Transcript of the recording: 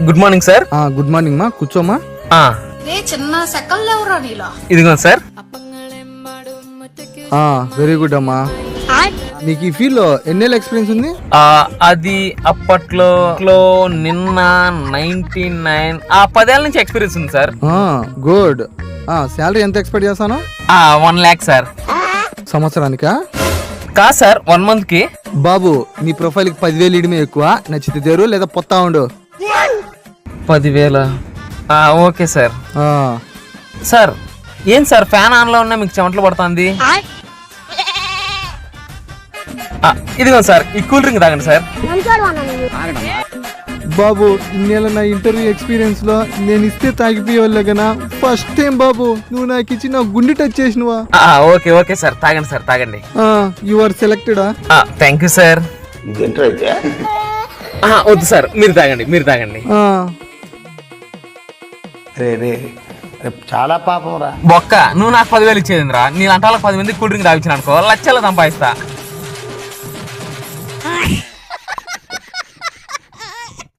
Good morning sir. Good morning మా, కూర్చోమా. చిన్న సెకల్ ఎవరా నీలా? ఇదిగోండి సార్. వెరీ గుడ్ అమ్మా. నీకు ఈ ఫీల్డ్ లో ఎన్నేళ్ళ ఎక్స్పీరియన్స్ ఉంది? అది అప్పట్లో నిన్న 99 10 ఏళ్ళ నుంచి ఎక్స్పీరియన్స్ ఉంది సార్. గుడ్. శాలరీ ఎంత ఎక్స్పెక్ట్ చేస్తాను? 1 lakh సార్. సంవత్సరానికా? కాదు సార్, 1 month కి. బాబు నీ ప్రొఫైల్ కి 10,000 ఇడమే ఎక్కువ. నచ్చితే తెరు లేదా పొత్తా ఉండు. 10,000? Okay sir. సార్ ఏం సార్ ఫ్యాన్ ఆన్ లో ఉన్నా మీకు చెమటలు పడుతుంది? ఇదిగో సార్, ఈ కూల్ డ్రింక్ తాగండి సార్. బాబు ఇన్నేళ్ళ నా ఇంటర్వ్యూ ఎక్స్పీరియన్స్ లో నేను ఇస్తే తాగిపోయేవాళ్ళగనా ఫస్ట్ టైం బాబు నువ్వు నాకు ఇచ్చి నా గుండె టచ్ చేసినవా? ఓకే ఓకే సార్, తాగండి సార్, తాగండి. You are selected. Thank you sir. వద్దు సార్, మీరు తాగండి, మీరు తాగండి. చాలా పాపం రా బొక్క, నువ్వు నాకు 10,000 ఇచ్చేదిరా, నీ అంటాలకు 10 మంది కూల్ డ్రింక్ తాగించిన అనుకో, లక్షలు సంపాదిస్తా.